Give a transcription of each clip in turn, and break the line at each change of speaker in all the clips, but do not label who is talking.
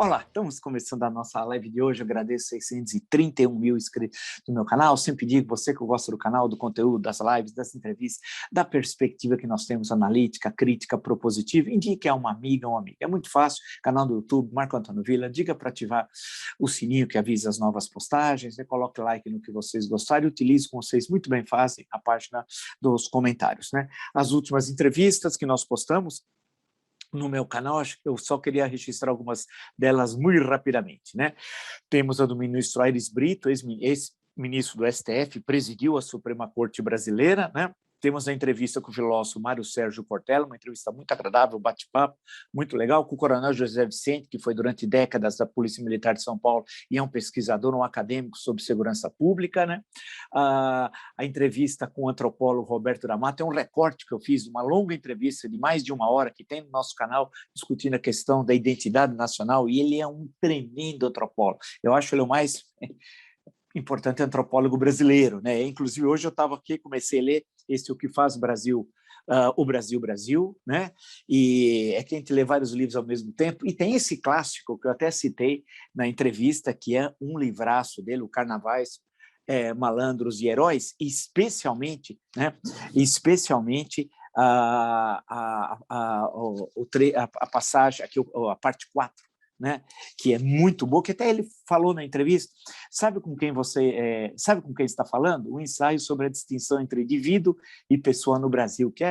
Olá, estamos começando a nossa live de hoje. Eu agradeço 631 mil inscritos no meu canal. Sempre digo, você que gosta do canal, do conteúdo, das lives, das entrevistas, da perspectiva que nós temos analítica, crítica, propositiva, indique a uma amiga ou um amigo. É muito fácil, canal do YouTube, Marco Antônio Villa, diga para ativar o sininho que avisa as novas postagens, né? Coloque like no que vocês gostarem, utilize, como vocês muito bem fazem, a página dos comentários, né? As últimas entrevistas que nós postamos no meu canal, acho que eu só queria registrar algumas delas muito rapidamente, né? Temos a do ministro Aires Brito, ex-ministro do STF, presidiu a Suprema Corte Brasileira, né? Temos a entrevista com o filósofo Mário Sérgio Cortella, uma entrevista muito agradável, bate-papo, muito legal, com o coronel José Vicente, que foi durante décadas da Polícia Militar de São Paulo e é um pesquisador, um acadêmico sobre segurança pública, né? A entrevista com o antropólogo Roberto D'Amato é um recorte que eu fiz, uma longa entrevista de mais de uma hora que tem no nosso canal, discutindo a questão da identidade nacional, e ele é um tremendo antropólogo. Eu acho ele o mais importante antropólogo brasileiro, né? Inclusive, hoje eu estava aqui, comecei a ler esse O que faz o Brasil, o Brasil, Brasil, né? E é que a gente lê vários livros ao mesmo tempo, e tem esse clássico que eu até citei na entrevista, que é um livraço dele, o Carnavais, Malandros e Heróis, especialmente, né? Especialmente a passagem, aqui, a parte 4, né, que é muito boa, que até ele falou na entrevista. Sabe com quem sabe com quem está falando? Um ensaio sobre a distinção entre indivíduo e pessoa no Brasil, que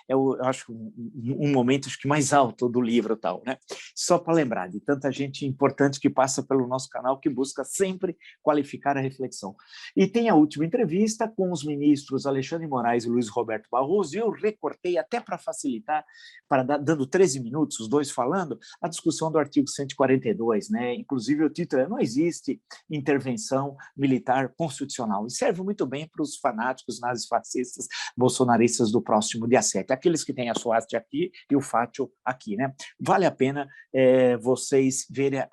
eu acho um momento acho que mais alto do livro, tal, né? Só para lembrar de tanta gente importante que passa pelo nosso canal, que busca sempre qualificar a reflexão. E tem a última entrevista com os ministros Alexandre de Moraes e Luiz Roberto Barroso, e eu recortei até para facilitar, dando 13 minutos, os dois falando, a discussão do artigo 142, né? Inclusive o título é "Não existe intervenção militar constitucional", e serve muito bem para os fanáticos nazifascistas bolsonaristas do próximo dia 7, aqueles que têm a suástica aqui e o fátio aqui, né? Vale a pena vocês verem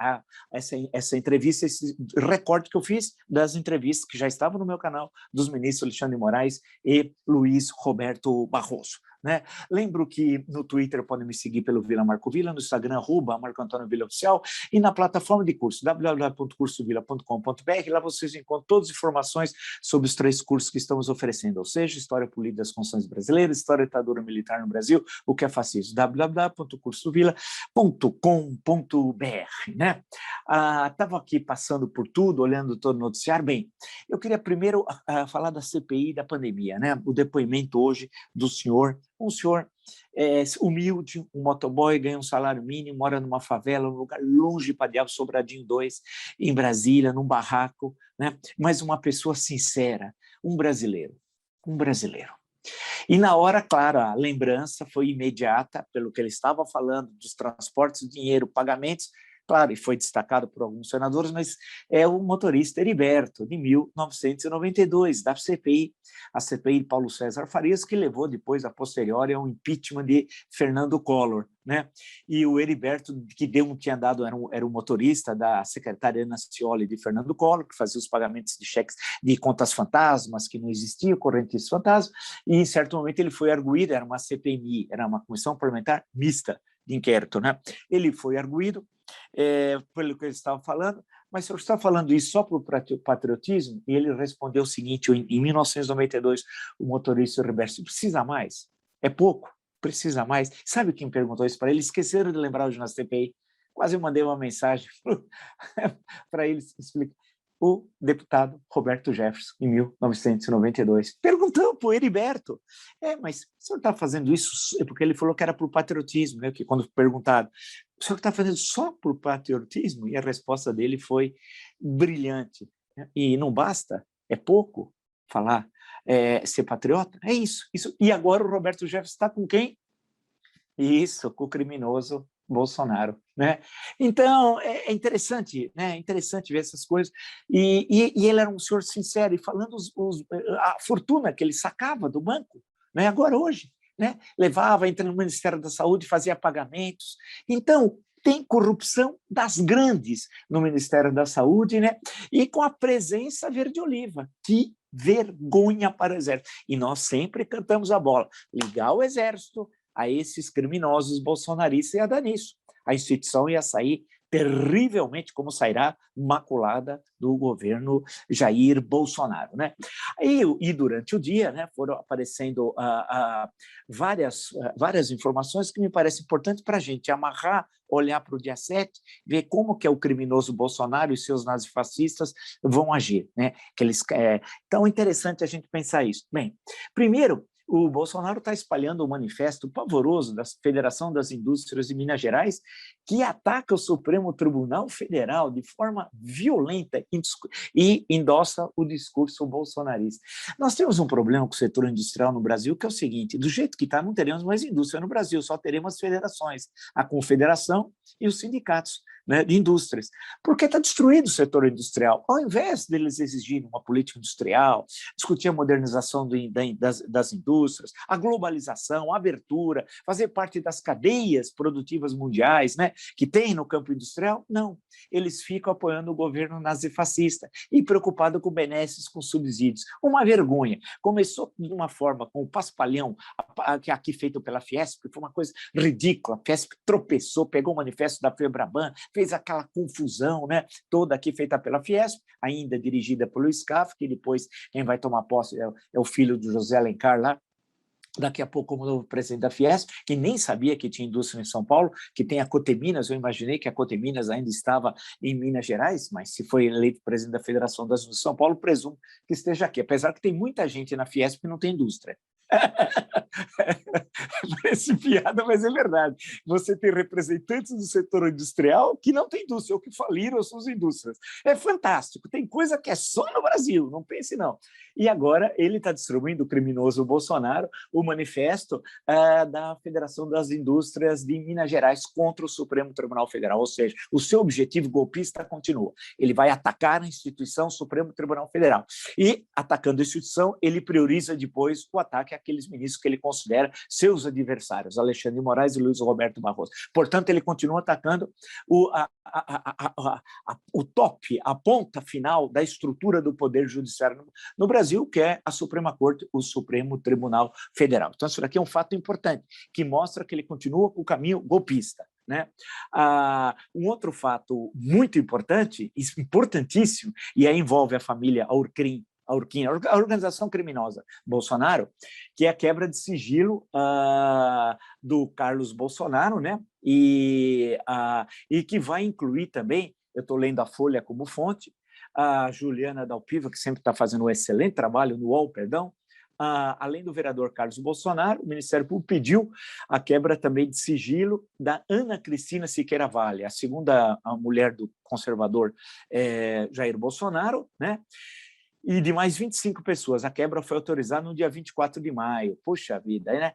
essa entrevista, esse recorte que eu fiz das entrevistas que já estavam no meu canal, dos ministros Alexandre de Moraes e Luiz Roberto Barroso, né? Lembro que no Twitter podem me seguir pelo Vila Marco Villa, no Instagram, @Marco Antônio Villa Oficial, e na plataforma de curso, www.cursovilla.com.br. Lá vocês encontram todas as informações sobre os 3 cursos que estamos oferecendo, ou seja, História Política das Constituições Brasileiras, História da Ditadura Militar no Brasil, o que é fascismo, www.cursovilla.com.br, né? Estava aqui passando por tudo, olhando todo o noticiário. Bem, eu queria primeiro falar da CPI da pandemia, né? O depoimento hoje do senhor, um senhor humilde, um motoboy, ganha um salário mínimo, mora numa favela, num lugar longe para diabo, Sobradinho 2, em Brasília, num barraco, né? Mas uma pessoa sincera, um brasileiro. E na hora, claro, a lembrança foi imediata, pelo que ele estava falando, dos transportes, dinheiro, pagamentos, claro, e foi destacado por alguns senadores, mas é o motorista Heriberto, de 1992, da CPI, a CPI de Paulo César Farias, que levou depois, a posteriori, ao impeachment de Fernando Collor, né? E o Heriberto, que tinha dado, era o motorista da secretária Ana Scioli de Fernando Collor, que fazia os pagamentos de cheques de contas fantasmas, que não existiam, correntes fantasmas, e em certo momento ele foi arguído, era uma CPMI, era uma comissão parlamentar mista de inquérito, né? Ele foi arguído, pelo que ele estava falando, mas se eu estava falando isso só por patriotismo, e ele respondeu o seguinte, em 1992, o motorista Roberto: precisa mais? É pouco? Precisa mais? Sabe quem perguntou isso para ele? Esqueceram de lembrar hoje na CPI. Quase eu mandei uma mensagem para ele explicar. O deputado Roberto Jefferson, em 1992, perguntando para o Heriberto, mas o senhor está fazendo isso? Porque ele falou que era por patriotismo, né? Que quando perguntaram, o senhor está fazendo só por patriotismo? E a resposta dele foi brilhante. E não basta? É pouco falar, ser patriota? É isso. E agora o Roberto Jefferson está com quem? Isso, com o criminoso Bolsonaro, né? Então, é interessante, né? É interessante ver essas coisas. E ele era um senhor sincero, e falando a fortuna que ele sacava do banco, né? Agora, hoje, né? Levava, entra no Ministério da Saúde, fazia pagamentos. Então, tem corrupção das grandes no Ministério da Saúde, né? E com a presença verde-oliva. Que vergonha para o Exército. E nós sempre cantamos a bola. Ligar o Exército a esses criminosos bolsonaristas ia dar nisso. A instituição ia sair terrivelmente, como sairá maculada do governo Jair Bolsonaro, né? E durante o dia, né, foram aparecendo várias informações que me parecem importantes para a gente amarrar, olhar para o dia 7, ver como que é o criminoso Bolsonaro e seus nazifascistas vão agir, né? Então, é interessante a gente pensar isso. Bem, primeiro, o Bolsonaro está espalhando um manifesto pavoroso da Federação das Indústrias de Minas Gerais, que ataca o Supremo Tribunal Federal de forma violenta e endossa o discurso bolsonarista. Nós temos um problema com o setor industrial no Brasil, que é o seguinte: do jeito que está, não teremos mais indústria no Brasil, só teremos as federações, a confederação e os sindicatos, né, de indústrias, porque está destruído o setor industrial. Ao invés deles exigirem uma política industrial, discutir a modernização das indústrias, a globalização, a abertura, fazer parte das cadeias produtivas mundiais, né, que tem no campo industrial, não. Eles ficam apoiando o governo nazifascista e preocupados com benesses, com subsídios. Uma vergonha. Começou de uma forma com o paspalhão, que aqui feito pela Fiesp, que foi uma coisa ridícula. A Fiesp tropeçou, pegou o manifesto da Febraban, fez aquela confusão, né, toda aqui feita pela Fiesp, ainda dirigida pelo SCAF, que depois quem vai tomar posse é o filho do José Alencar lá, daqui a pouco como novo presidente da Fiesp, que nem sabia que tinha indústria em São Paulo, que tem a Coteminas. Eu imaginei que a Coteminas ainda estava em Minas Gerais, mas se foi eleito presidente da Federação das Indústrias de São Paulo, presumo que esteja aqui, apesar que tem muita gente na Fiesp que não tem indústria. Parece piada, mas é verdade. Você tem representantes do setor industrial que não tem indústria, ou que faliram as suas indústrias. É fantástico, tem coisa que é só no Brasil, não pense não. E agora ele está distribuindo, o criminoso Bolsonaro, o manifesto da Federação das Indústrias de Minas Gerais contra o Supremo Tribunal Federal, ou seja, o seu objetivo golpista continua. Ele vai atacar a instituição Supremo Tribunal Federal. E, atacando a instituição, ele prioriza depois o ataque àqueles ministros que ele considera seus adversários, Alexandre de Moraes e Luiz Roberto Barroso. Portanto, ele continua atacando o top, a ponta final da estrutura do Poder Judiciário no Brasil, que é a Suprema Corte, o Supremo Tribunal Federal. Então, isso aqui é um fato importante, que mostra que ele continua com o caminho golpista, né? Um outro fato muito importante, importantíssimo, e aí envolve a família Aurquim, a organização criminosa Bolsonaro, que é a quebra de sigilo do Carlos Bolsonaro, né? E que vai incluir também, eu estou lendo a Folha como fonte, a Juliana Dalpiva, que sempre está fazendo um excelente trabalho no UOL, perdão, além do vereador Carlos Bolsonaro, o Ministério Público pediu a quebra também de sigilo da Ana Cristina Siqueira Vale, a segunda mulher do conservador Jair Bolsonaro, né? E de mais 25 pessoas. A quebra foi autorizada no dia 24 de maio. Puxa vida, né?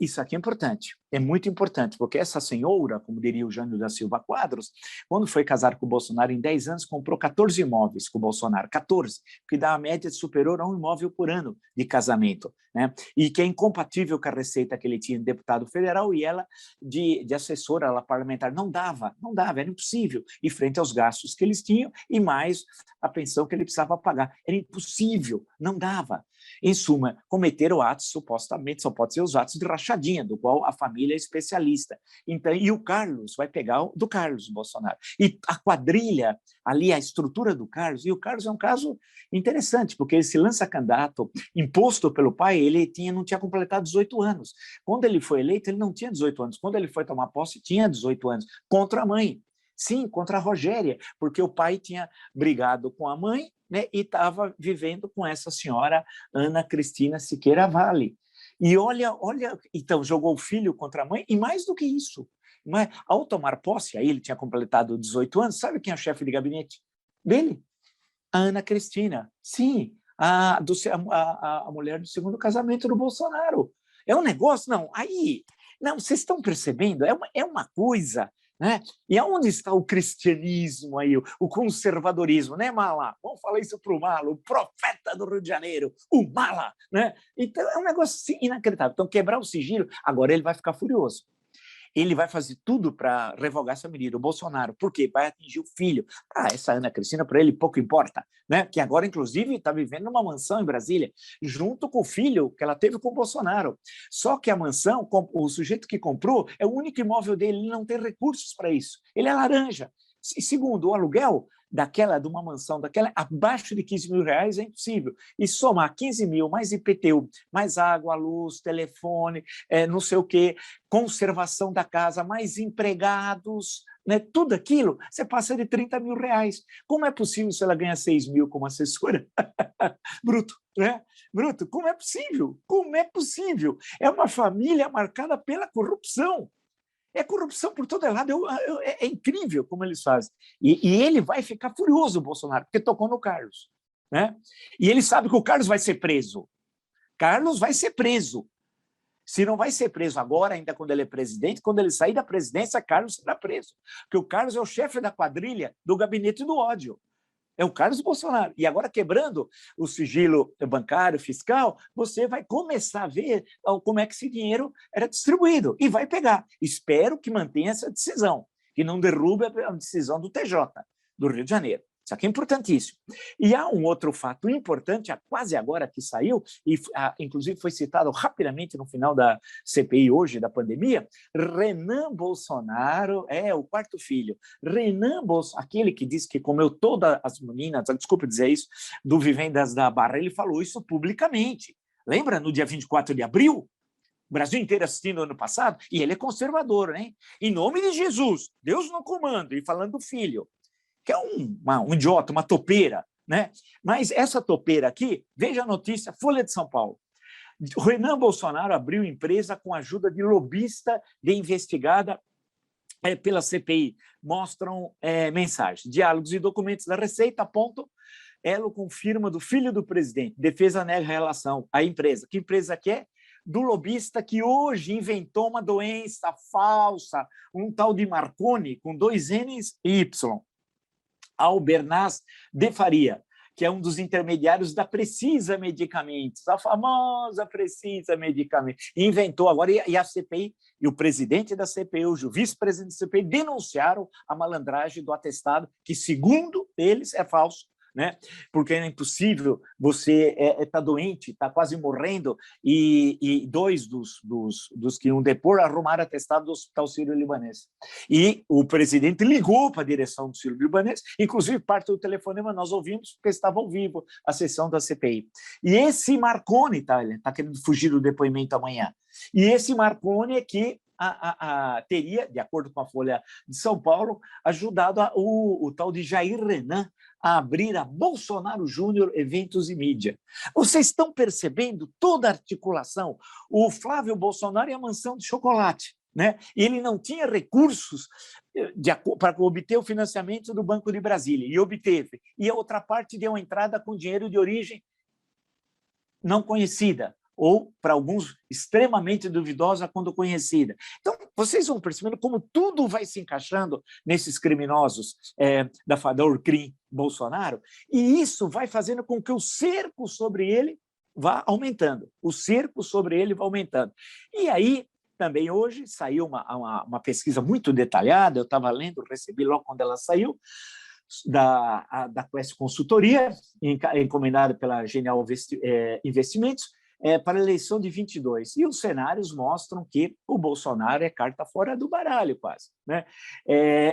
Isso aqui é importante, é muito importante, porque essa senhora, como diria o Jânio da Silva Quadros, quando foi casar com o Bolsonaro em 10 anos, comprou 14 imóveis com o Bolsonaro, 14, que dá a média superior a um imóvel por ano de casamento, né? E que é incompatível com a receita que ele tinha de deputado federal, e ela, de assessora ela parlamentar, não dava, era impossível, e frente aos gastos que eles tinham, e mais a pensão que ele precisava pagar, era impossível, não dava. Em suma, cometeram atos, supostamente, só pode ser os atos de rachadinha, do qual a família é especialista. Então, e o Carlos vai pegar o do Carlos Bolsonaro. E a quadrilha, ali, a estrutura do Carlos, e o Carlos é um caso interessante, porque ele se lança candidato, imposto pelo pai, ele não tinha completado 18 anos. Quando ele foi eleito, ele não tinha 18 anos. Quando ele foi tomar posse, tinha 18 anos, contra a mãe. Sim, contra a Rogéria, porque o pai tinha brigado com a mãe, né, e estava vivendo com essa senhora Ana Cristina Siqueira Vale. E olha, então jogou o filho contra a mãe, e mais do que isso, mas, ao tomar posse, aí ele tinha completado 18 anos, sabe quem é o chefe de gabinete dele? A Ana Cristina, sim, a mulher do segundo casamento do Bolsonaro. É um negócio, não, vocês estão percebendo? É uma coisa, né? E aonde está o cristianismo aí, o conservadorismo, né, Mala? Vamos falar isso para o Mala, o profeta do Rio de Janeiro, o Mala, né? Então é um negócio assim, inacreditável. Então, quebrar o sigilo, agora ele vai ficar furioso. Ele vai fazer tudo para revogar essa medida, o Bolsonaro. Por quê? Vai atingir o filho. Essa Ana Cristina, para ele, pouco importa, né? Que agora, inclusive, está vivendo numa mansão em Brasília, junto com o filho que ela teve com o Bolsonaro. Só que a mansão, o sujeito que comprou, é o único imóvel dele, ele não tem recursos para isso. Ele é laranja. E segundo, o aluguel de uma mansão daquela, abaixo de R$ 15.000 é impossível. E somar 15 mil, mais IPTU, mais água, luz, telefone, não sei o quê, conservação da casa, mais empregados, né? Tudo aquilo, você passa de R$ 30.000. Como é possível se ela ganha 6 mil como assessora? Bruto, né? Bruto, como é possível? Como é possível? É uma família marcada pela corrupção. É corrupção por todo lado, é incrível como eles fazem. E ele vai ficar furioso, o Bolsonaro, porque tocou no Carlos. Né? E ele sabe que o Carlos vai ser preso. Carlos vai ser preso. Se não vai ser preso agora, ainda quando ele é presidente, quando ele sair da presidência, Carlos será preso. Porque o Carlos é o chefe da quadrilha do gabinete do ódio. É o Carlos Bolsonaro. E agora, quebrando o sigilo bancário, fiscal, você vai começar a ver como é que esse dinheiro era distribuído. E vai pegar. Espero que mantenha essa decisão, que não derrube a decisão do TJ, do Rio de Janeiro. Isso aqui é importantíssimo. E há um outro fato importante, quase agora que saiu, e inclusive foi citado rapidamente no final da CPI hoje, da pandemia, Renan Bolsonaro, o quarto filho, Renan Bolsonaro, aquele que disse que comeu todas as meninas, desculpe dizer isso, do Vivendas da Barra, ele falou isso publicamente. Lembra, no dia 24 de abril? O Brasil inteiro assistindo ano passado, e ele é conservador, né? Em nome de Jesus, Deus no comando, e falando do filho, que é um idiota, uma topeira, né? Mas essa topeira aqui, veja a notícia, Folha de São Paulo. O Renan Bolsonaro abriu empresa com a ajuda de lobista de investigada pela CPI. Mostram mensagens, diálogos e documentos da Receita apontam elo com firma do filho do presidente. Defesa nega relação à empresa. Que empresa que é? Do lobista que hoje inventou uma doença falsa, um tal de Marconi, com 2 N's e Y. Albernaz de Faria, que é um dos intermediários da Precisa Medicamentos, a famosa Precisa Medicamentos, inventou agora, e a CPI, e o presidente da CPI, o vice-presidente da CPI, denunciaram a malandragem do atestado, que, segundo eles, é falso, né? Porque é impossível, você está doente, está quase morrendo, e 2 dos que iam depor arrumaram atestado do Hospital Sírio-Libanês. E o presidente ligou para a direção do Sírio-Libanês, inclusive parte do telefonema nós ouvimos, porque estava ao vivo a sessão da CPI. E esse Marconi está querendo fugir do depoimento amanhã. E esse Marconi é que teria, de acordo com a Folha de São Paulo, ajudado o tal de Jair Renan a abrir a Bolsonaro Júnior Eventos e Mídia. Vocês estão percebendo toda a articulação? O Flávio Bolsonaro é a mansão de chocolate, né? Ele não tinha recursos para obter o financiamento do Banco de Brasília, e obteve. E a outra parte deu uma entrada com dinheiro de origem não conhecida, ou, para alguns, extremamente duvidosa quando conhecida. Então, vocês vão percebendo como tudo vai se encaixando nesses criminosos da Orcrim Bolsonaro, e isso vai fazendo com que o cerco sobre ele vá aumentando. O cerco sobre ele vai aumentando. E aí, também hoje, saiu uma pesquisa muito detalhada, eu estava lendo, recebi logo quando ela saiu, da Quest Consultoria, encomendada pela Genial Investimentos, para a eleição de 22. E os cenários mostram que o Bolsonaro é carta fora do baralho, quase. Né?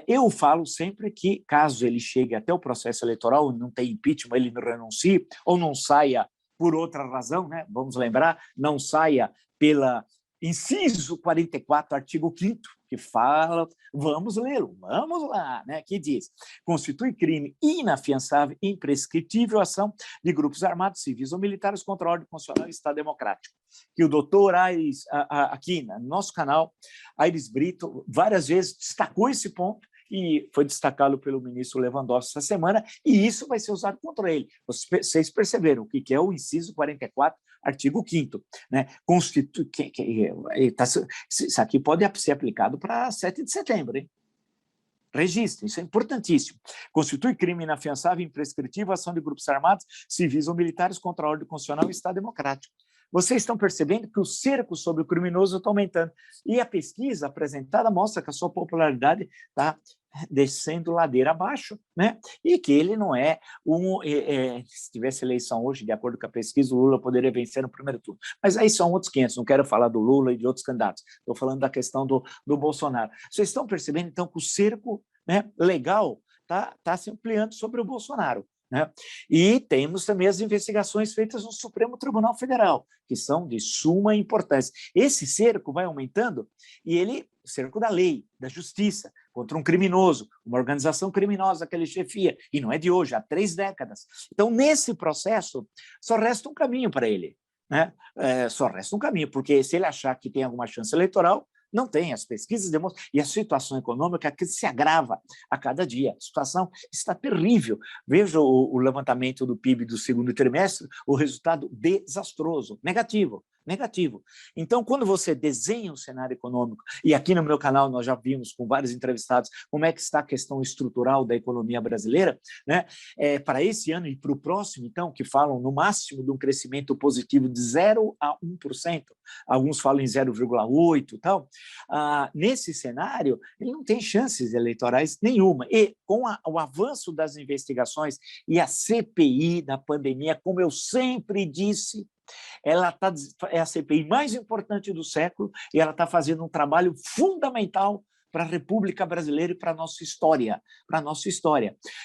Eu falo sempre que, caso ele chegue até o processo eleitoral, não tem impeachment, ele não renuncie, ou não saia por outra razão, né? Vamos lembrar, não saia pela inciso 44, artigo 5º, que fala, vamos lê-lo, vamos lá, né? Que diz, constitui crime inafiançável e imprescritível ação de grupos armados, civis ou militares contra a ordem constitucional e Estado democrático. Que o doutor Aires, aqui no nosso canal, Aires Brito, várias vezes destacou esse ponto, e foi destacado pelo ministro Lewandowski essa semana, e isso vai ser usado contra ele. Vocês perceberam o que é o inciso 44, artigo 5º, né? Isso aqui pode ser aplicado para 7 de setembro, hein? Registre, isso é importantíssimo. Constitui crime inafiançável e imprescritível a ação de grupos armados, civis ou militares contra a ordem constitucional e Estado democrático. Vocês estão percebendo que o cerco sobre o criminoso está aumentando. E a pesquisa apresentada mostra que a sua popularidade está descendo ladeira abaixo, né? E que ele não é se tivesse eleição hoje, de acordo com a pesquisa, o Lula poderia vencer no primeiro turno. Mas aí são outros 500, não quero falar do Lula e de outros candidatos, estou falando da questão do Bolsonaro. Vocês estão percebendo, então, que o cerco né, legal está se ampliando sobre o Bolsonaro. Né? E temos também as investigações feitas no Supremo Tribunal Federal, que são de suma importância. Esse cerco vai aumentando e ele, o cerco da lei, da justiça, contra um criminoso, uma organização criminosa que ele chefia, e não é de hoje, há 3 décadas. Então, nesse processo, só resta um caminho para ele. Né? Só resta um caminho, porque se ele achar que tem alguma chance eleitoral, não tem, as pesquisas demonstram, e a situação econômica que se agrava a cada dia. A situação está terrível. Veja o levantamento do PIB do segundo trimestre, o resultado desastroso, negativo. Negativo. Então, quando você desenha um cenário econômico, e aqui no meu canal nós já vimos com vários entrevistados como é que está a questão estrutural da economia brasileira, né? Para esse ano e para o próximo, então, que falam no máximo de um crescimento positivo de 0 a 1%, alguns falam em 0,8% e tal, nesse cenário, ele não tem chances eleitorais nenhuma. E com o avanço das investigações e a CPI da pandemia, como eu sempre disse, é a CPI mais importante do século e ela está fazendo um trabalho fundamental para a República Brasileira e para a nossa história,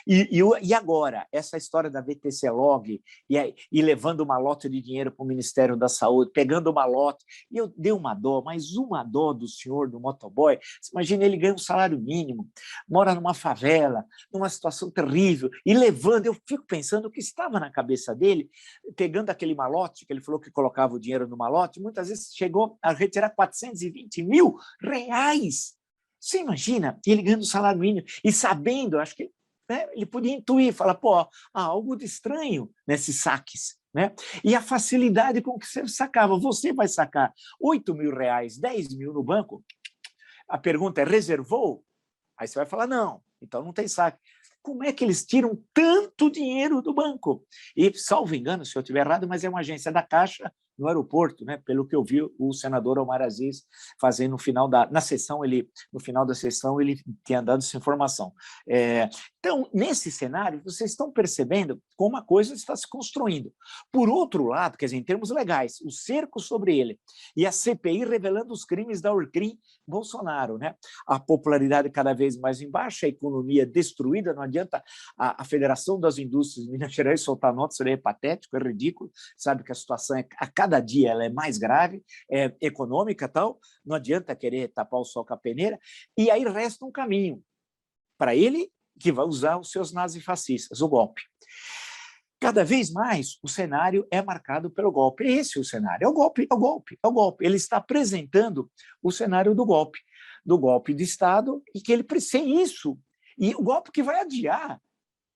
E agora, essa história da VTC Log e levando uma lote de dinheiro para o Ministério da Saúde, pegando uma lote, e eu dei uma dó, mas uma dó do senhor, do motoboy. Você imagina, ele ganha um salário mínimo, mora numa favela, numa situação terrível, e levando, eu fico pensando o que estava na cabeça dele, pegando aquele malote, que ele falou que colocava o dinheiro no malote, muitas vezes chegou a retirar R$420 mil. Você imagina ele ganhando salário mínimo e sabendo, acho que, né, ele podia intuir, falar, pô, há algo de estranho nesses saques. Né? E a facilidade com que você sacava. Você vai sacar R$8 mil, 10 mil no banco, a pergunta é, reservou? Aí você vai falar, não, então não tem saque. Como é que eles tiram tanto dinheiro do banco? E, salvo engano, se eu estiver errado, mas é uma agência da Caixa no aeroporto, né? Pelo que eu vi o senador Omar Aziz fazendo no final da sessão, no final da sessão ele tinha dado essa informação. Então, nesse cenário, vocês estão percebendo como a coisa está se construindo. Por outro lado, quer dizer, em termos legais, o cerco sobre ele e a CPI revelando os crimes da Orcrim Bolsonaro, né? A popularidade cada vez mais em baixa, a economia destruída, não adianta a Federação das Indústrias de Minas Gerais soltar notas, isso é patético, é ridículo, sabe que a situação a cada dia ela é mais grave, é econômica, tal, não adianta querer tapar o sol com a peneira, e aí resta um caminho para ele que vai usar os seus nazifascistas, o golpe. Cada vez mais o cenário é marcado pelo golpe. Esse é o cenário, é o golpe, é o golpe, é o golpe. Ele está apresentando o cenário do golpe de Estado, e que ele sem isso, e o golpe que vai adiar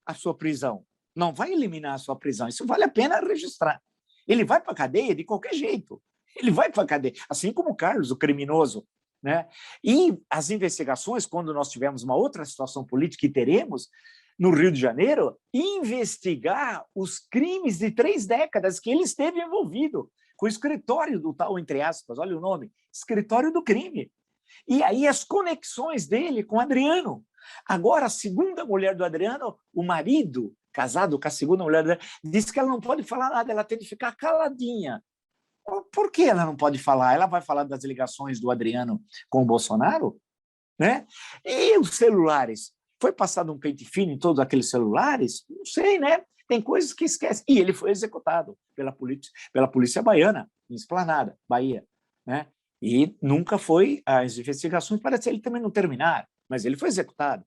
a sua prisão, não vai eliminar a sua prisão, isso vale a pena registrar. Ele vai para a cadeia de qualquer jeito, ele vai para a cadeia, assim como o Carlos, o criminoso. Né? E as investigações, quando nós tivermos uma outra situação política, e teremos, no Rio de Janeiro, investigar os crimes de 3 décadas que ele esteve envolvido, com o escritório do tal, entre aspas, olha o nome, escritório do crime. E aí as conexões dele com o Adriano. Agora, a segunda mulher do Adriano, o marido, casado com a segunda mulher do Adriano, disse que ela não pode falar nada, ela tem de ficar caladinha. Por que ela não pode falar? Ela vai falar das ligações do Adriano com o Bolsonaro? Né? E os celulares? Foi passado um pente fino em todos aqueles celulares? Não sei, né? Tem coisas que esquece. E ele foi executado pela polícia baiana, em Esplanada, Bahia. Né? E nunca foi, as investigações, parece que ele também não terminaram, mas ele foi executado.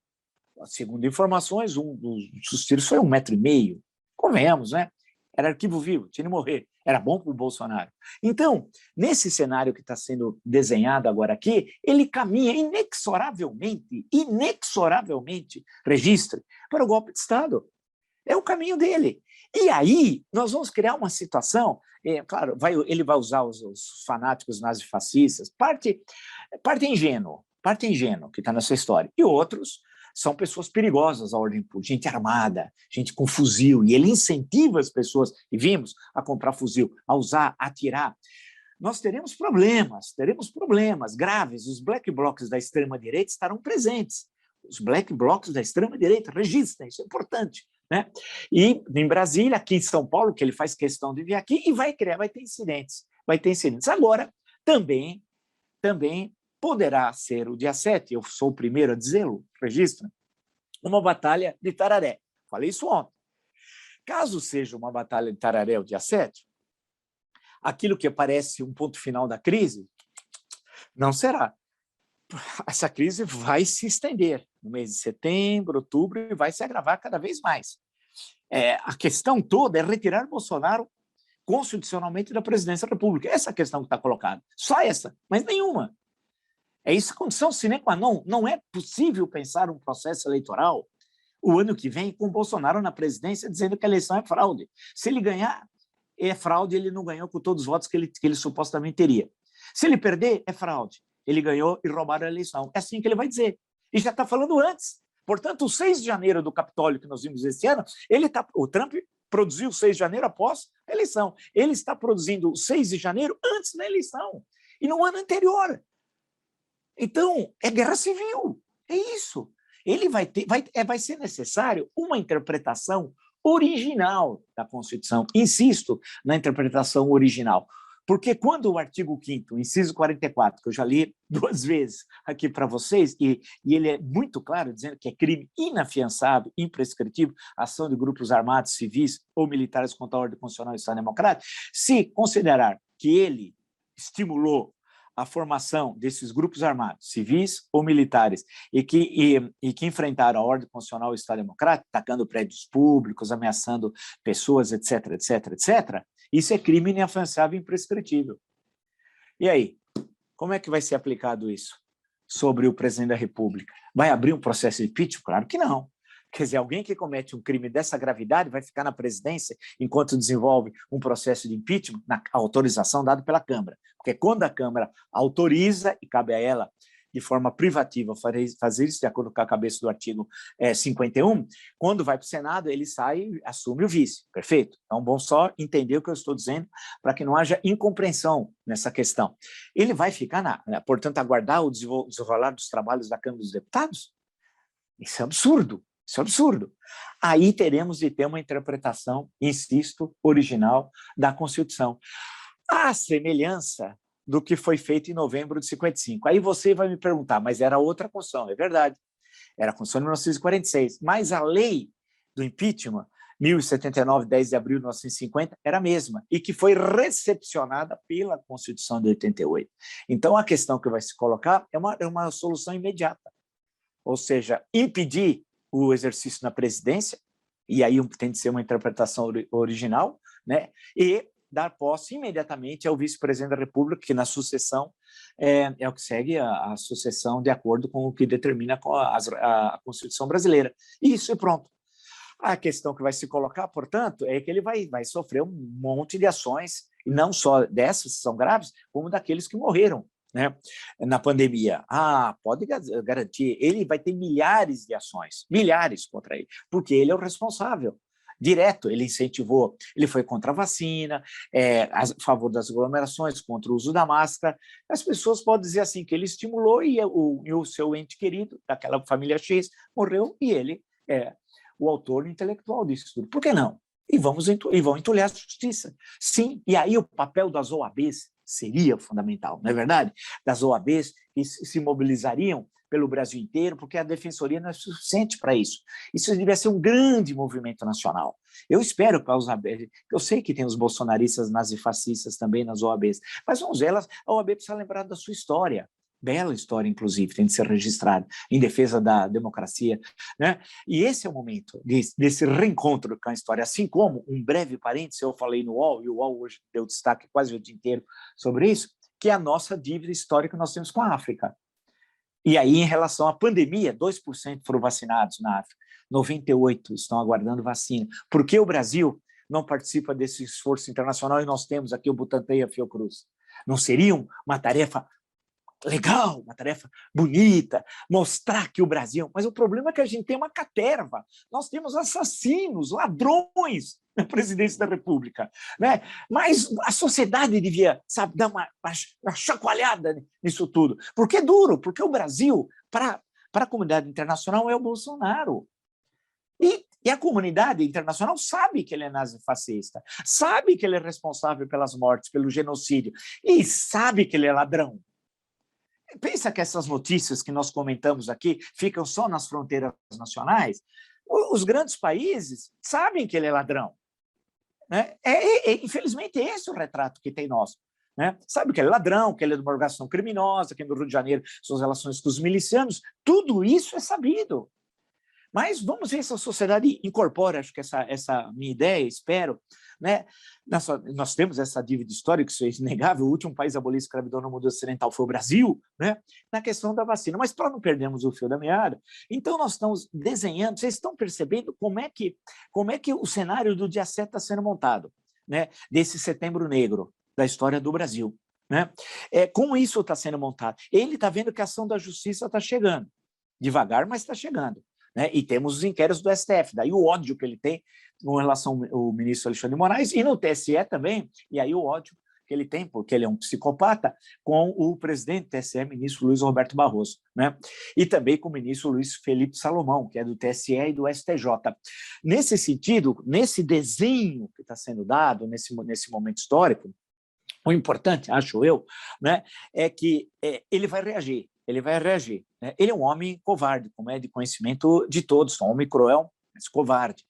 Segundo informações, um dos tiros foi 1,5 metro. Convenhamos, né? Era arquivo vivo, tinha de morrer. Era bom para o Bolsonaro. Então, nesse cenário que está sendo desenhado agora aqui, ele caminha inexoravelmente, registre, para o golpe de Estado. É o caminho dele. E aí, nós vamos criar uma situação, claro, ele vai usar os fanáticos nazifascistas, parte ingênuo que está nessa história, e outros são pessoas perigosas à ordem pública, gente armada, gente com fuzil, e ele incentiva as pessoas, e vimos, a comprar fuzil, a usar, a atirar. Nós teremos problemas graves, os black blocs da extrema-direita estarão presentes, os black blocs da extrema-direita, registrem, isso é importante. Né? E em Brasília, aqui em São Paulo, que ele faz questão de vir aqui, e vai ter incidentes. Agora, também poderá ser o dia 7, eu sou o primeiro a dizê-lo, registra, uma batalha de Tararé. Falei isso ontem. Caso seja uma batalha de Tararé o dia 7, aquilo que parece um ponto final da crise, não será. Essa crise vai se estender no mês de setembro, outubro, e vai se agravar cada vez mais. A questão toda é retirar Bolsonaro constitucionalmente da presidência da República. Essa é a questão que está colocada. Só essa, mas nenhuma. É isso a condição sine qua non. Não é possível pensar um processo eleitoral o ano que vem com Bolsonaro na presidência dizendo que a eleição é fraude. Se ele ganhar, é fraude, ele não ganhou com todos os votos que ele supostamente teria. Se ele perder, é fraude. Ele ganhou e roubaram a eleição. É assim que ele vai dizer. E já está falando antes. Portanto, o 6 de janeiro do Capitólio que nós vimos esse ano, o Trump produziu o 6 de janeiro após a eleição. Ele está produzindo o 6 de janeiro antes da eleição. E no ano anterior. Então, é guerra civil. É isso. Ele vai ser necessário uma interpretação original da Constituição. Insisto na interpretação original, porque quando o artigo 5º, inciso 44, que eu já li 2 vezes aqui para vocês, e ele é muito claro, dizendo que é crime inafiançável, imprescritível, ação de grupos armados, civis ou militares contra a ordem constitucional e o Estado Democrático, se considerar que ele estimulou a formação desses grupos armados, civis ou militares, e que enfrentaram a ordem constitucional e o Estado Democrático, atacando prédios públicos, ameaçando pessoas, etc., etc., etc., isso é crime inafiançável e imprescritível. E aí, como é que vai ser aplicado isso sobre o presidente da República? Vai abrir um processo de impeachment? Claro que não. Quer dizer, alguém que comete um crime dessa gravidade vai ficar na presidência enquanto desenvolve um processo de impeachment, na autorização dada pela Câmara. Porque quando a Câmara autoriza, e cabe a ela, de forma privativa, fazer isso de acordo com a cabeça do artigo 51, quando vai para o Senado, ele sai e assume o vice. Perfeito? Então, bom só entender o que eu estou dizendo para que não haja incompreensão nessa questão. Ele vai ficar, portanto, aguardar o desenrolar dos trabalhos da Câmara dos Deputados? Isso é absurdo. Isso é absurdo. Aí teremos de ter uma interpretação, insisto, original da Constituição. A semelhança do que foi feito em novembro de 55. Aí você vai me perguntar, mas era outra Constituição, é verdade. Era a Constituição de 1946, mas a lei do impeachment, 1079, 10 de abril de 1950, era a mesma, e que foi recepcionada pela Constituição de 88. Então, a questão que vai se colocar é uma solução imediata, ou seja, impedir o exercício na presidência, e aí tem de ser uma interpretação original, né? E dar posse imediatamente ao vice-presidente da República, que na sucessão é o que segue a sucessão de acordo com o que determina a Constituição brasileira. Isso e pronto. A questão que vai se colocar, portanto, é que ele vai sofrer um monte de ações, e não só dessas que são graves, como daqueles que morreram, né, na pandemia. Pode garantir, ele vai ter milhares de ações, milhares contra ele, porque ele é o responsável direto, ele incentivou, ele foi contra a vacina, a favor das aglomerações, contra o uso da máscara. As pessoas podem dizer assim, que ele estimulou e o seu ente querido, daquela família X, morreu e ele é o autor intelectual disso tudo. Por que não? E vão entulhar a justiça. Sim, e aí o papel das OABs seria fundamental, não é verdade? Das OABs que se mobilizariam pelo Brasil inteiro, porque a defensoria não é suficiente para isso. Isso deveria ser um grande movimento nacional. Eu espero que as OABs, eu sei que tem os bolsonaristas nazifascistas também nas OABs, mas vamos ver, a OAB precisa lembrar da sua história, bela história, inclusive, tem de ser registrada em defesa da democracia, né? E esse é o momento desse reencontro com a história, assim como, um breve parênteses, eu falei no UOL, e o UOL hoje deu destaque quase o dia inteiro sobre isso, que é a nossa dívida histórica que nós temos com a África. E aí, em relação à pandemia, 2% foram vacinados na África, 98% estão aguardando vacina. Por que o Brasil não participa desse esforço internacional e nós temos aqui o Butantan e a Fiocruz? Não seria uma tarefa legal, uma tarefa bonita, mostrar que o Brasil... Mas o problema é que a gente tem uma caterva, nós temos assassinos, ladrões na presidência da República, né? Mas a sociedade devia, sabe, dar uma chacoalhada nisso tudo, porque é duro, porque o Brasil, para a comunidade internacional, é o Bolsonaro. E a comunidade internacional sabe que ele é nazifascista, sabe que ele é responsável pelas mortes, pelo genocídio, e sabe que ele é ladrão. Pensa que essas notícias que nós comentamos aqui ficam só nas fronteiras nacionais? Os grandes países sabem que ele é ladrão. Né? Infelizmente, esse é o retrato que tem nosso. Né? Sabe que ele é ladrão, que ele é de uma organização criminosa, que no Rio de Janeiro suas relações com os milicianos, tudo isso é sabido. Mas vamos ver se a sociedade incorpora, acho que essa minha ideia, espero. Né? Nós temos essa dívida histórica, isso é inegável, o último país a abolir a escravidão no mundo ocidental foi o Brasil, né? Na questão da vacina. Mas para não perdermos o fio da meada, então nós estamos desenhando, vocês estão percebendo como é que o cenário do dia 7 está sendo montado, né? Desse setembro negro da história do Brasil. Né? Como isso está sendo montado? Ele está vendo que a ação da justiça está chegando, devagar, mas está chegando. Né? E temos os inquéritos do STF, daí o ódio que ele tem com relação ao ministro Alexandre de Moraes, e no TSE também, e aí o ódio que ele tem, porque ele é um psicopata, com o presidente do TSE, ministro Luiz Roberto Barroso, né? E também com o ministro Luiz Felipe Salomão, que é do TSE e do STJ. Nesse sentido, nesse desenho que está sendo dado, nesse momento histórico, o importante, acho eu, né, é que ele vai reagir. Né? Ele é um homem covarde, como é de conhecimento de todos, um homem cruel, mas covarde.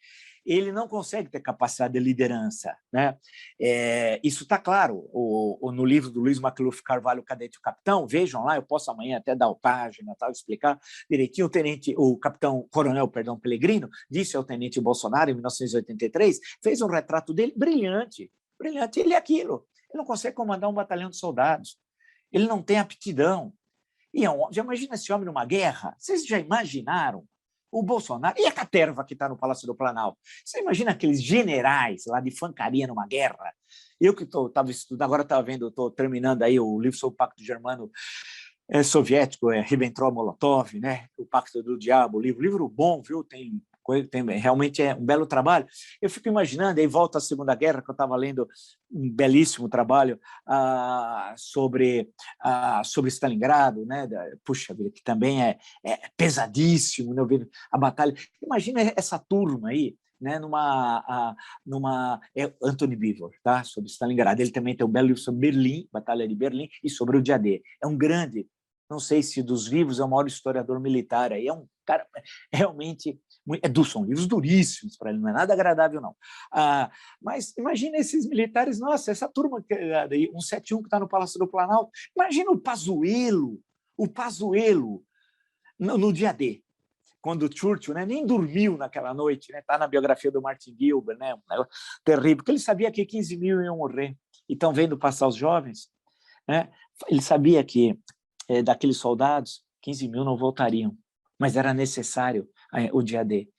Ele não consegue ter capacidade de liderança. Né? Isso está claro. No livro do Luiz Macluf Carvalho, Cadete e o Capitão, vejam lá, eu posso amanhã até dar a página, tal, explicar direitinho. O coronel Pellegrino disse ao tenente Bolsonaro, em 1983, fez um retrato dele brilhante. Ele é aquilo. Ele não consegue comandar um batalhão de soldados. Ele não tem aptidão. Já imagina esse homem numa guerra? Vocês já imaginaram? O Bolsonaro e a caterva que está no Palácio do Planalto. Você imagina aqueles generais lá de fancaria numa guerra? Eu que estava estudando, agora estou terminando aí o livro sobre o Pacto Germano soviético, Ribbentrop-Molotov, né? O Pacto do Diabo, livro bom, viu? Realmente é um belo trabalho. Eu fico imaginando, aí volta à Segunda Guerra, que eu estava lendo um belíssimo trabalho sobre Stalingrado, né? Puxa vida, que também é pesadíssimo, né? A batalha. Imagina essa turma aí, né? Anthony Beevor, tá? Sobre Stalingrado. Ele também tem um belo livro sobre Berlim, Batalha de Berlim, e sobre o dia D. É um grande, não sei se dos vivos é o maior historiador militar, aí é um cara realmente... São livros duríssimos para ele, não é nada agradável, não. Mas imagina esses militares, nossa, essa turma, 171 que está no Palácio do Planalto, imagina o Pazuello no dia D, quando o Churchill, né, nem dormiu naquela noite, está, né, na biografia do Martin Gilbert, né, terrível, porque ele sabia que 15 mil iam morrer, e estão vendo passar os jovens, né, ele sabia que daqueles soldados, 15 mil não voltariam, mas era necessário o dia D.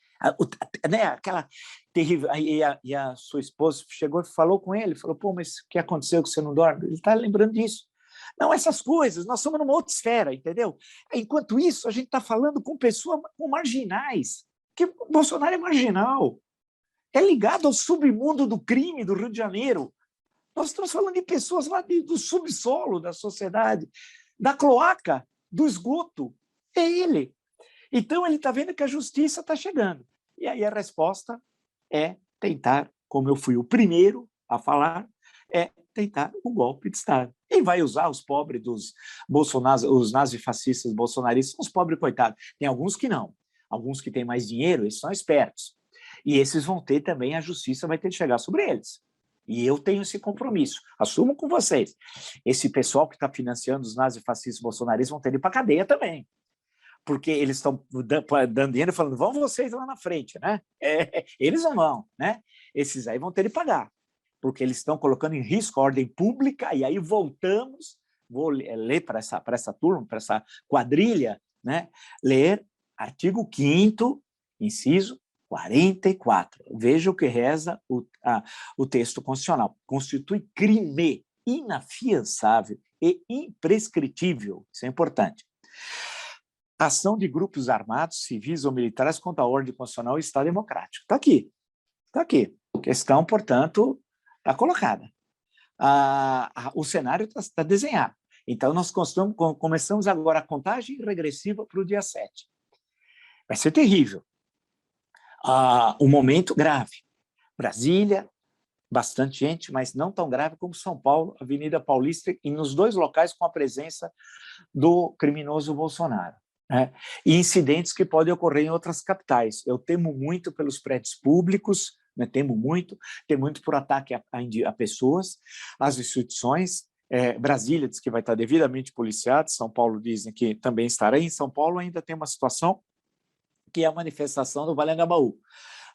Né, aquela terrível... E a sua esposa chegou e falou com ele, falou, pô, mas o que aconteceu que você não dorme? Ele está lembrando disso. Não, essas coisas, nós somos numa outra esfera, entendeu? Enquanto isso, a gente está falando com pessoas, com marginais, que o Bolsonaro é marginal, é ligado ao submundo do crime do Rio de Janeiro. Nós estamos falando de pessoas lá do subsolo da sociedade, da cloaca, do esgoto. É ele. Então, ele está vendo que a justiça está chegando. E aí a resposta é tentar, como eu fui o primeiro a falar, tentar o golpe de Estado. E vai usar os pobres os nazifascistas bolsonaristas, os pobres coitados. Tem alguns que não. Alguns que têm mais dinheiro, eles são espertos. E esses vão ter também, a justiça vai ter que chegar sobre eles. E eu tenho esse compromisso. Assumo com vocês. Esse pessoal que está financiando os nazifascistas bolsonaristas vão ter que ir para a cadeia também. Porque eles estão dando dinheiro e falando, vão vocês lá na frente, né? Eles não vão, né? Esses aí vão ter de pagar, porque eles estão colocando em risco a ordem pública, e aí voltamos, vou ler para essa turma, para essa quadrilha, né? Ler artigo 5º, inciso 44. Veja o que reza o texto constitucional. Constitui crime inafiançável e imprescritível, isso é importante, ação de grupos armados, civis ou militares contra a ordem constitucional e Estado democrático. Está aqui. A questão, portanto, está colocada. O cenário está desenhado. Então, nós começamos agora a contagem regressiva para o dia 7. Vai ser terrível. Um momento grave. Brasília, bastante gente, mas não tão grave como São Paulo, Avenida Paulista, e nos 2 locais com a presença do criminoso Bolsonaro. Né? E incidentes que podem ocorrer em outras capitais. Eu temo muito pelos prédios públicos, né? Temo muito por ataque a pessoas, às instituições. Brasília diz que vai estar devidamente policiado, São Paulo dizem que também estará. Em São Paulo ainda tem uma situação que é a manifestação do Valengabaú.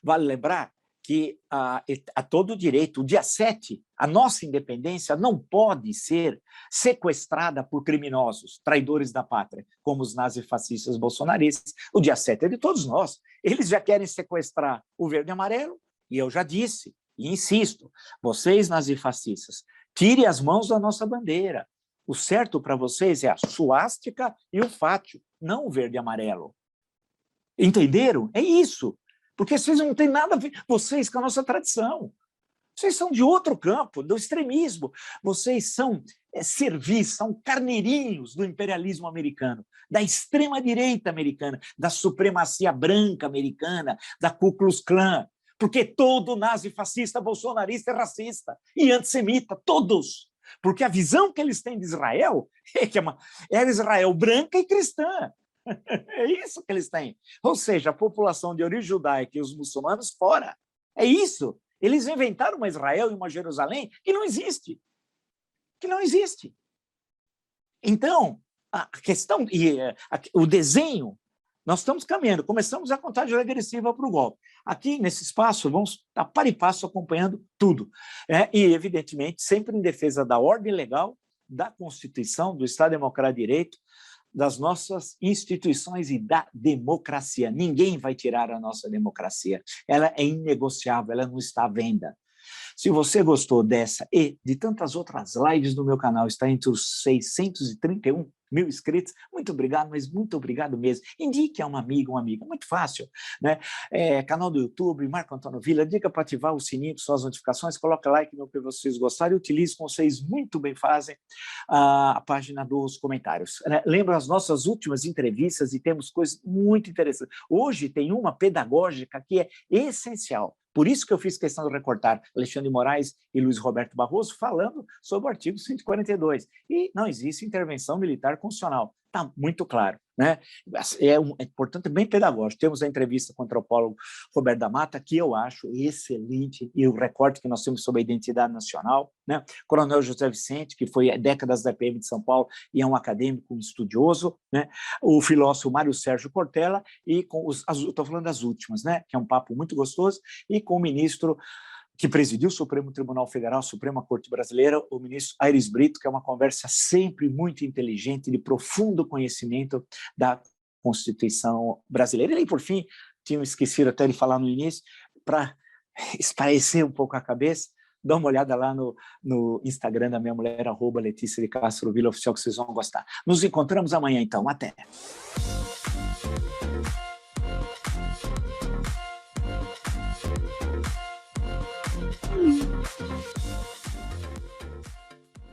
Vale lembrar que a todo direito, o dia 7, a nossa independência não pode ser sequestrada por criminosos, traidores da pátria, como os nazifascistas bolsonaristas. O dia 7 é de todos nós. Eles já querem sequestrar o verde e amarelo, e eu já disse, e insisto, vocês nazifascistas, tirem as mãos da nossa bandeira. O certo para vocês é a suástica e o fátio, não o verde e amarelo. Entenderam? É isso. Porque vocês não têm nada a ver, vocês, com a nossa tradição. Vocês são de outro campo, do extremismo. Vocês são servis, são carneirinhos do imperialismo americano, da extrema-direita americana, da supremacia branca americana, da Ku Klux Klan. Porque todo nazifascista, bolsonarista é racista e antissemita, todos. Porque a visão que eles têm de Israel é Israel branca e cristã. É isso que eles têm. Ou seja, a população de origem judaica e os muçulmanos fora. É isso. Eles inventaram uma Israel e uma Jerusalém que não existe. Que não existe. Então, a questão, o desenho, nós estamos caminhando, começamos a contagem regressiva para o golpe. Aqui, nesse espaço, vamos estar par e passo acompanhando tudo. E, evidentemente, sempre em defesa da ordem legal, da Constituição, do Estado Democrático de Direito, das nossas instituições e da democracia. Ninguém vai tirar a nossa democracia. Ela é inegociável, ela não está à venda. Se você gostou dessa e de tantas outras lives no meu canal, está entre os 631 mil inscritos, muito obrigado, mas muito obrigado mesmo. Indique a um amigo, uma amiga, muito fácil, né? Canal do YouTube, Marco Antônio Villa, dica para ativar o sininho com suas notificações, coloca like no que vocês gostarem, utilize como vocês muito bem fazem a página dos comentários. Lembra as nossas últimas entrevistas e temos coisas muito interessantes. Hoje tem uma pedagógica que é essencial. Por isso que eu fiz questão de recortar Alexandre de Moraes e Luiz Roberto Barroso falando sobre o artigo 142. E não existe intervenção militar constitucional. Está muito claro. Né? Portanto, bem pedagógico. Temos a entrevista com o antropólogo Roberto da Mata, que eu acho excelente, e o recorte que nós temos sobre a identidade nacional. Né? Coronel José Vicente, que foi décadas da PM de São Paulo e é um acadêmico, um estudioso. Né? O filósofo Mário Sérgio Cortella, e com estou falando das últimas, né? Que é um papo muito gostoso, e com o ministro que presidiu o Supremo Tribunal Federal, a Suprema Corte Brasileira, o ministro Aires Brito, que é uma conversa sempre muito inteligente, de profundo conhecimento da Constituição brasileira. E, por fim, tinha esquecido até de falar no início, para esparecer um pouco a cabeça, dá uma olhada lá no Instagram da minha mulher, @Letícia de Castro Villa Oficial, que vocês vão gostar. Nos encontramos amanhã, então. Até!